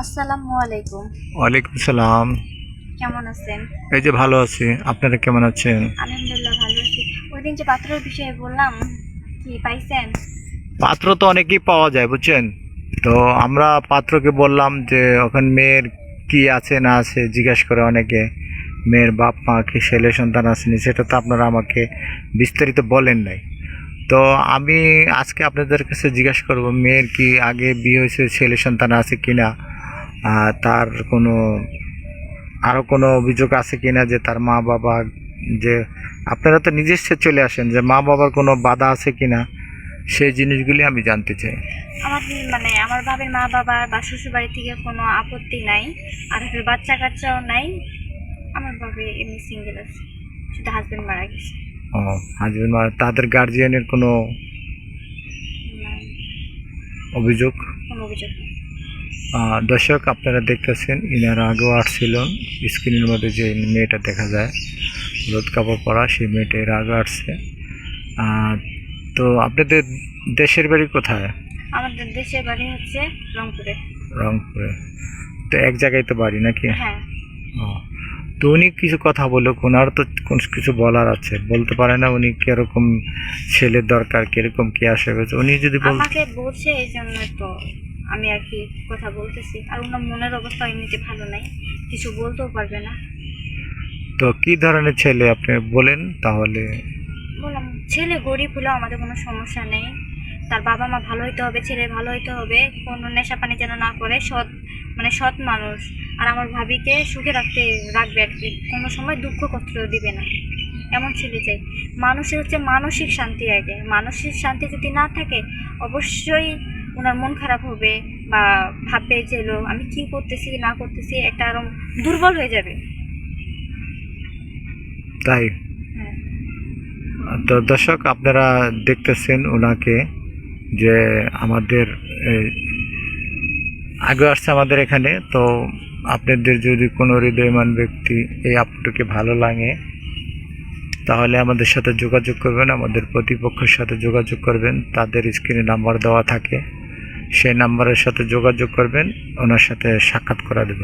আসসালামু আলাইকুম। ওয়ালাইকুম সালাম। কেমন আছেন? এই যে ভালো আছি। আপনারা কেমন আছেন? আলহামদুলিল্লাহ ভালো আছি। ওইদিন যে পাত্রের বিষয়ে বললাম, কি পাইছেন? পাত্র তো অনেকেই পাওয়া যায় বুঝছেন। তো আমরা পাত্রকে বললাম যে ওখানে মেয়ের কি আছে না আছে জিজ্ঞেস করে অনেকে। মেয়ের বাপ মা কি ছেলে সন্তান আসেনি সেটা তো আপনারা আমাকে বিস্তারিত বলেন নাই। তো আমি আজকে আপনাদের কাছে জিজ্ঞেস করব মেয়ের কি আগে বিয়ে হয়েছে ছেলে সন্তান আছে কিনা, তার কোনো আরও কোনো অভিযোগ আছে কিনা যে তার মা বাবা, যে আপনারা তো নিজস্ব চলে আসেন, যে মা বাবার কোনো বাধা আছে কিনা সেই জিনিসগুলি আমি জানতে চাই। আমার আমার ভাবির মা বাবার বা শ্বশুর বাড়ি থেকে কোনো আপত্তি নাই, আর ওদের বাচ্চা কাচ্চাও নাই। আমার ভাবি এমনি সিঙ্গেল আছে, শুধু হাজবেন্ড মারা গেছে। ও, হাজবেন্ড তাদের গার্জিয়ানের কোনো নাই, অভিযোগ? কোনো অভিযোগ নেই। দর্শক আপনারা দেখতেছেন ইনার আগেও আসছিলেন। স্ক্রিনের মধ্যে যে মেয়েটা দেখা যায় হলুদ কাপড় পরা, সেই মেয়েটা এর আগে আসছে। আহ, তো আপনাদের দেশের বাড়ি কোথায়? আমাদের দেশের বাড়ি হচ্ছে রংপুরে। রংপুরে। তো এক জায়গায় তো বাড়ি নাকি? হ্যাঁ। ও, তো উনি কিছু কথা বলুক, ওনার তো কোন কিছু বলার আছে, বলতে পারে না উনি কিরকম ছেলের দরকার, কিরকম কি আশা করছে উনি যদি আমাকে বলছে এই জন্য তো আমি আর কি কথা বলতেছি। আর ওনার মনের অবস্থা এমনিতে ভালো নাই, কিছু বলতেও পারবে না। তো কি ধরনের ছেলে আপনি বলেন তাহলে। বললাম ছেলে গরিব হলেও আমাদের কোনো সমস্যা নেই, তার বাবা মা ভালো হইতে হবে, ছেলে ভালো হইতে হবে, কোনো নেশা পানি যেন না করে, সৎ সৎ মানুষ। আর আমার ভাবিকে সুখে রাখবে আর কি, কোনো সময় দুঃখ কষ্ট দিবে না, এমন ছেলে চাই। মানুষের হচ্ছে মানসিক শান্তি আগে, মানসিক শান্তি যদি না থাকে অবশ্যই ওনার মন খারাপ হবে, বা ভাববে যে আমি কি করতেছি না করতেছি, একটা আরো দুর্বল হয়ে যাবে। তাই? হ্যাঁ। তো দর্শক আপনারা দেখতেছেন ওনাকে, যে আমাদের আগে আসছে আমাদের এখানে। তো আপনাদের যদি কোনো হৃদয়মান ব্যক্তি এই আপুটাকে ভালো লাগে তাহলে আমাদের সাথে যোগাযোগ করবেন, আমাদের প্রতিপক্ষের সাথে যোগাযোগ করবেন। তাদের স্ক্রিনে নাম্বার দেওয়া থাকে, সেই নাম্বারের সাথে যোগাযোগ করবেন, ওনার সাথে সাক্ষাৎ করা দেব।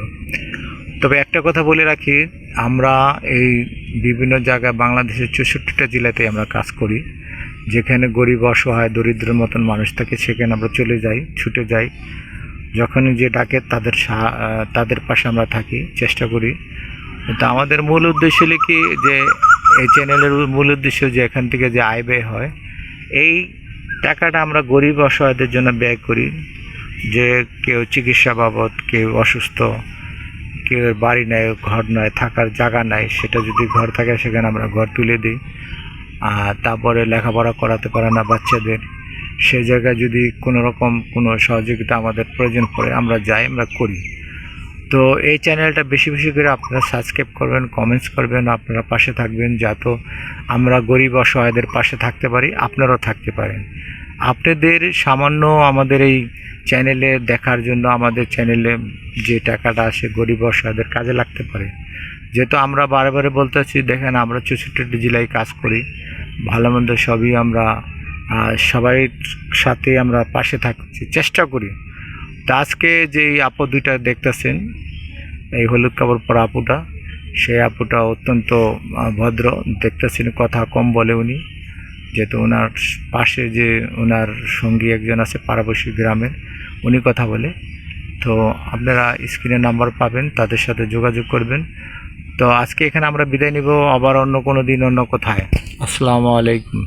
তবে একটা কথা বলে রাখি, আমরা এই বিভিন্ন জায়গায় বাংলাদেশের 64টা জেলাতে আমরা কাজ করি। যেখানে গরিব অসহায় দরিদ্রের মতন মানুষ থাকে সেখানে আমরা চলে যাই, ছুটে যাই। যখনই যে ডাকে তাদের পাশে আমরা থাকি, চেষ্টা করি। কিন্তু আমাদের মূল উদ্দেশ্য হলো কি, যে এই চ্যানেলের মূল উদ্দেশ্য যে এখান থেকে যে আয় ব্যয় হয়, এই টাকাটা আমরা গরিব অসহায়দের জন্য ব্যয় করি। যে কেউ চিকিৎসা বাবদ, কেউ অসুস্থ, কেউ বাড়ি নেয়, ঘর নয়, থাকার জায়গা নাই, সেটা যদি ঘর থাকে সেখানে আমরা ঘর তুলে দিই। আর তারপরে লেখাপড়া করাতে পারে না বাচ্চাদের, সে জায়গায় যদি কোনো রকম কোনো সহযোগিতা আমাদের প্রয়োজন পড়ে আমরা যাই, আমরা করি। তো এই চ্যানেলটা বেশি বেশি করে আপনারা সাবস্ক্রাইব করবেন, কমেন্টস করবেন, আপনারা পাশে থাকবেন, যাতে আমরা গরিব অসহায়দের পাশে থাকতে পারি, আপনারাও থাকতে পারেন। আপনাদের সামান্য আমাদের এই চ্যানেলে দেখার জন্য আমাদের চ্যানেলে যে টাকাটা আসে গরিব অসহায়দের কাজে লাগতে পারে। যেহেতু আমরা বারে বারে বলতেছি, দেখেন আমরা 64টি জেলায় কাজ করি, ভালো মন্দ সবই আমরা সবাই সাথে আমরা পাশে থাকছি, চেষ্টা করি। তো আজকে যে আপু দুইটা দেখতেছেন, এই হলুদ কাপড় পরা আপুটা, সেই আপুটা অত্যন্ত ভদ্র দেখতেছেন, কথা কম বলে উনি। যেহেতু ওনার পাশে যে ওনার সঙ্গী একজন আছে পাড়াপড়শি গ্রামের, উনি কথা বলে। তো আপনারা স্ক্রিনে নাম্বার পাবেন, তাদের সাথে যোগাযোগ করবেন। তো আজকে এখানে আমরা বিদায় নিব, আবার অন্য কোনো দিন অন্য কোথায়। আসসালামু আলাইকুম।